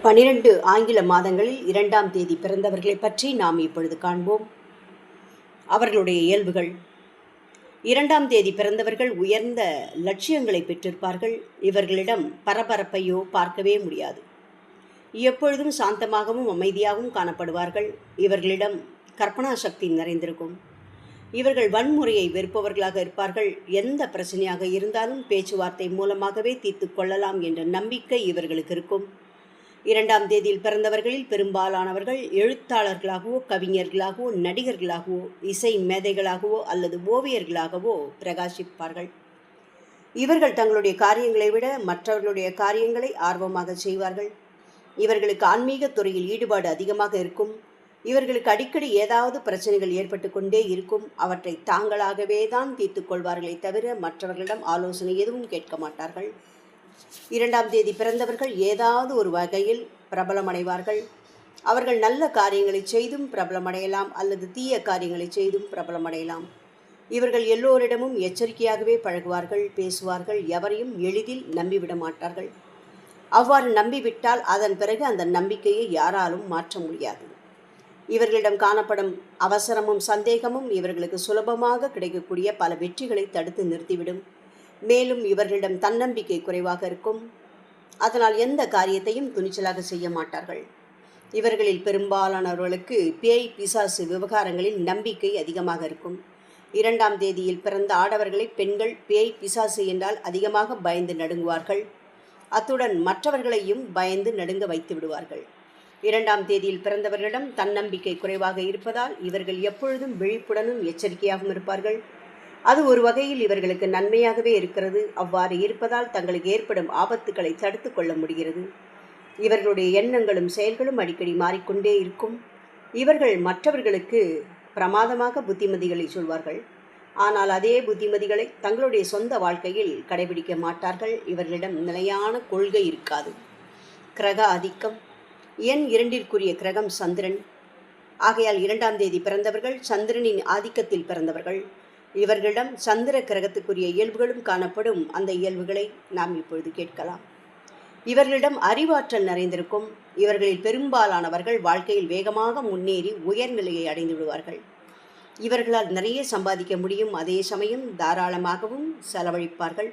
12 ஆங்கில மாதங்களில் 2ஆம் தேதி பிறந்தவர்களை பற்றி நாம் இப்பொழுது காண்போம். அவர்களுடைய இயல்புகள். 2ஆம் தேதி பிறந்தவர்கள் உயர்ந்த லட்சியங்களை பெற்றிருப்பார்கள். இவர்களிடம் பரபரப்பையோ பார்க்கவே முடியாது. எப்பொழுதும் சாந்தமாகவும் அமைதியாகவும் காணப்படுவார்கள். இவர்களிடம் கற்பனா சக்தி நிறைந்திருக்கும். இவர்கள் வன்முறையை வெறுப்பவர்களாக இருப்பார்கள். எந்த பிரச்சனையாக இருந்தாலும் பேச்சுவார்த்தை மூலமாகவே தீர்த்து கொள்ளலாம் என்ற நம்பிக்கை இவர்களுக்கு இருக்கும். 2ஆம் தேதியில் பிறந்தவர்களில் பெரும்பாலானவர்கள் எழுத்தாளர்களாகவோ, கவிஞர்களாகவோ, நடிகர்களாகவோ, இசை மேதைகளாகவோ அல்லது ஓவியர்களாகவோ பிரகாசிப்பார்கள். இவர்கள் தங்களுடைய காரியங்களை விட மற்றவர்களுடைய காரியங்களை ஆர்வமாக செய்வார்கள். இவர்களுக்கு ஆன்மீக துறையில் ஈடுபாடு அதிகமாக இருக்கும். இவர்களுக்கு அடிக்கடி ஏதாவது பிரச்சனைகள் ஏற்பட்டு கொண்டே இருக்கும். அவற்றை தாங்களாகவே தான் தீர்த்து கொள்வார்களே தவிர மற்றவர்களிடம் ஆலோசனை எதுவும் கேட்க மாட்டார்கள். 2ஆம் தேதி பிறந்தவர்கள் ஏதாவது ஒரு வகையில் பிரபலமடைவார்கள். அவர்கள் நல்ல காரியங்களை செய்தும் பிரபலமடையலாம் அல்லது தீய காரியங்களை செய்தும் பிரபலமடையலாம். இவர்கள் எல்லோரிடமும் எச்சரிக்கையாகவே பழகுவார்கள், பேசுவார்கள். எவரையும் எளிதில் நம்பிவிட மாட்டார்கள். அவ்வாறு நம்பிவிட்டால் அதன் பிறகு அந்த நம்பிக்கையை யாராலும் மாற்ற முடியாது. இவர்களிடம் காணப்படும் அவசரமும் சந்தேகமும் இவர்களுக்கு சுலபமாக கிடைக்கக்கூடிய பல வெற்றிகளை தடுத்து நிறுத்திவிடும். மேலும் இவர்களிடம் தன்னம்பிக்கை குறைவாக இருக்கும். அதனால் எந்த காரியத்தையும் துணிச்சலாக செய்ய மாட்டார்கள். இவர்களில் பெரும்பாலானவர்களுக்கு பேய் பிசாசு விவகாரங்களில் நம்பிக்கை அதிகமாக இருக்கும். 2ஆம் தேதியில் பிறந்த ஆடவர்களை பெண்கள் பேய் பிசாசு என்றால் அதிகமாக பயந்து நடுங்குவார்கள். அத்துடன் மற்றவர்களையும் பயந்து நடுங்க வைத்து விடுவார்கள். 2ஆம் தேதியில் பிறந்தவர்களிடம் தன்னம்பிக்கை குறைவாக இருப்பதால் இவர்கள் எப்பொழுதும் விழிப்புடனும் எச்சரிக்கையாகவும் இருப்பார்கள். அது ஒரு வகையில் இவர்களுக்கு நன்மையாகவே இருக்கிறது. அவ்வாறு இருப்பதால் தங்களுக்கு ஏற்படும் ஆபத்துக்களை தடுத்து கொள்ள முடிகிறது. இவர்களுடைய எண்ணங்களும் செயல்களும் அடிக்கடி மாறிக்கொண்டே இருக்கும். இவர்கள் மற்றவர்களுக்கு பிரமாதமாக புத்திமதிகளை சொல்வார்கள். ஆனால் அதே புத்திமதிகளை தங்களுடைய சொந்த வாழ்க்கையில் கடைபிடிக்க மாட்டார்கள். இவர்களிடம் நிலையான கொள்கை இருக்காது. கிரக ஆதிக்கம். எண் 2ற்குரிய கிரகம் சந்திரன். ஆகையால் 2ஆம் தேதி பிறந்தவர்கள் சந்திரனின் ஆதிக்கத்தில் பிறந்தவர்கள். இவர்களிடம் சந்திர கிரகத்துக்குரிய இயல்புகளும் காணப்படும். அந்த இயல்புகளை நாம் இப்பொழுது கேட்கலாம். இவர்களிடம் அறிவாற்றல் நிறைந்திருக்கும். இவர்களில் பெரும்பாலானவர்கள் வாழ்க்கையில் வேகமாக முன்னேறி உயர்நிலையை அடைந்து விடுவார்கள். இவர்களால் நிறைய சம்பாதிக்க முடியும். அதே சமயம் தாராளமாகவும் செலவழிப்பார்கள்.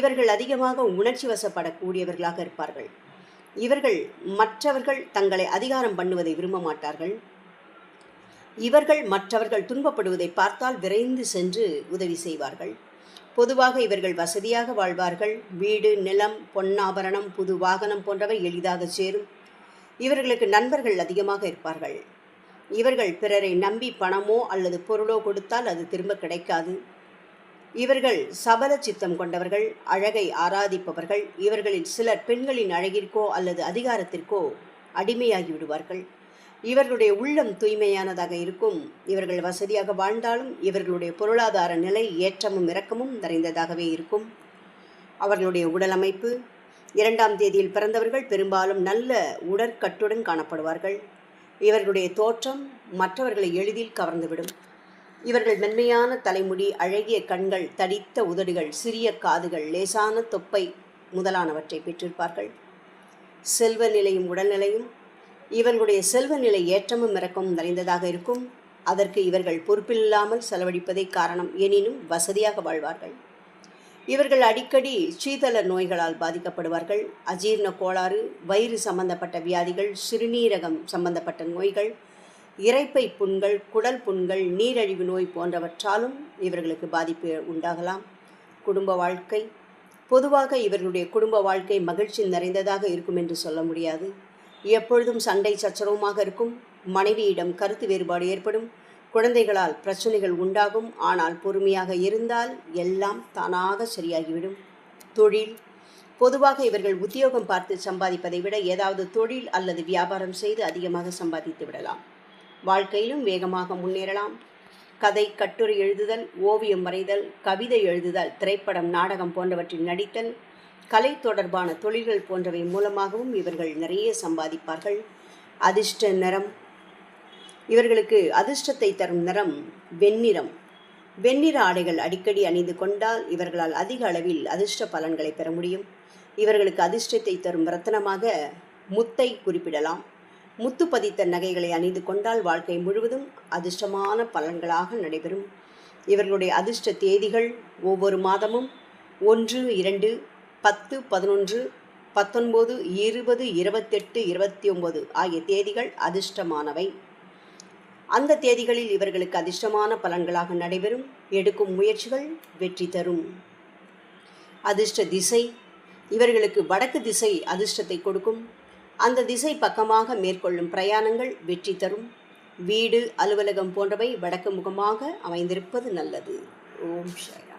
இவர்கள் அதிகமாக உணர்ச்சி வசப்படக்கூடியவர்களாக இருப்பார்கள். இவர்கள் மற்றவர்கள் தங்களை அதிகாரம் பண்ணுவதை விரும்ப மாட்டார்கள். இவர்கள் மற்றவர்கள் துன்பப்படுவதை பார்த்தால் விரைந்து சென்று உதவி செய்வார்கள். பொதுவாக இவர்கள் வசதியாக வாழ்வார்கள். வீடு, நிலம், பொன்னாபரணம், புது வாகனம் போன்றவை எளிதாக சேரும். இவர்களுக்கு நண்பர்கள் அதிகமாக இருப்பார்கள். இவர்கள் பிறரை நம்பி பணமோ அல்லது பொருளோ கொடுத்தால் அது திரும்ப கிடைக்காது. இவர்கள் சபல சித்தம் கொண்டவர்கள், அழகை ஆராதிப்பவர்கள். இவர்களில் சிலர் பெண்களின் அழகிற்கோ அல்லது அதிகாரத்திற்கோ அடிமையாகி விடுவார்கள். இவர்களுடைய உள்ளம் தூய்மையானதாக இருக்கும். இவர்கள் வசதியாக வாழ்ந்தாலும் இவர்களுடைய பொருளாதார நிலை ஏற்றமும் இறக்கமும் நிறைந்ததாகவே இருக்கும். அவர்களுடைய உடல் அமைப்பு. 2ஆம் தேதியில் பிறந்தவர்கள் பெரும்பாலும் நல்ல உடற்கட்டுடன் காணப்படுவார்கள். இவர்களுடைய தோற்றம் மற்றவர்களை எளிதில் கவர்ந்துவிடும். இவர்கள் மென்மையான தலைமுடி, அழகிய கண்கள், தடித்த உதடுகள், சிறிய காதுகள், லேசான தொப்பை முதலானவற்றை பெற்றிருப்பார்கள். செல்வ நிலையும் உடல்நிலையும். இவர்களுடைய செல்வ நிலை ஏற்றமும் இறக்கமும் நிறைந்ததாக இருக்கும். அதற்கு இவர்கள் பொறுப்பில்லாமல் செலவழிப்பதே காரணம். எனினும் வசதியாக வாழ்வார்கள். இவர்கள் அடிக்கடி சீதள நோய்களால் பாதிக்கப்படுவார்கள். அஜீர்ண கோளாறு, வயிறு சம்பந்தப்பட்ட வியாதிகள், சிறுநீரகம் சம்பந்தப்பட்ட நோய்கள், இரைப்பை புண்கள், குடல் புண்கள், நீரழிவு நோய் போன்றவற்றாலும் இவர்களுக்கு பாதிப்பு உண்டாகலாம். குடும்ப வாழ்க்கை. பொதுவாக இவர்களுடைய குடும்ப வாழ்க்கை மகிழ்ச்சி நிறைந்ததாக இருக்கும் என்று சொல்ல முடியாது. எப்பொழுதும் சண்டை சச்சரவுமாக இருக்கும். மனைவியிடம் கருத்து வேறுபாடு ஏற்படும். குழந்தைகளால் பிரச்சனைகள் உண்டாகும். ஆனால் பொறுமையாக இருந்தால் எல்லாம் தானாக சரியாகிவிடும். தொழில். பொதுவாக இவர்கள் உத்தியோகம் பார்த்து சம்பாதிப்பதை விட ஏதாவது தொழில் அல்லது வியாபாரம் செய்து அதிகமாக சம்பாதித்து விடலாம். வாழ்க்கையிலும் வேகமாக முன்னேறலாம். கதை, கட்டுரை எழுதுதல், ஓவியம் வரைதல், கவிதை எழுதுதல், திரைப்படம், நாடகம் போன்றவற்றில் நடித்தல், கலை தொடர்பான தொழில்கள் போன்றவை மூலமாகவும் இவர்கள் நிறைய சம்பாதிப்பார்கள். அதிர்ஷ்ட நிறம். இவர்களுக்கு அதிர்ஷ்டத்தை தரும் நிறம் வெண்ணிறம். வெண்ணிற ஆடைகள் அடிக்கடி அணிந்து கொண்டால் இவர்களால் அதிக அளவில் அதிர்ஷ்ட பலன்களை பெற முடியும். இவர்களுக்கு அதிர்ஷ்டத்தை தரும் ரத்தினமாக முத்தை குறிப்பிடலாம். முத்து பதித்த நகைகளை அணிந்து கொண்டால் வாழ்க்கை முழுவதும் அதிர்ஷ்டமான பலன்களாக நடைபெறும். இவர்களுடைய அதிர்ஷ்ட தேதிகள் ஒவ்வொரு மாதமும் 1, 2, 10, 11, 19, 20, 28, 29 ஆகிய தேதிகள் அதிர்ஷ்டமானவை. அந்த தேதிகளில் இவர்களுக்கு அதிர்ஷ்டமான பலன்களாக நடைபெறும். எடுக்கும் முயற்சிகள் வெற்றி தரும். அதிர்ஷ்ட திசை இவர்களுக்கு வடக்கு திசை அதிர்ஷ்டத்தை கொடுக்கும். அந்த திசை பக்கமாக மேற்கொள்ளும் பிரயாணங்கள் வெற்றி தரும். வீடு, அலுவலகம் போன்றவை வடக்கு முகமாக அமைந்திருப்பது நல்லது. ஓம் சாய்.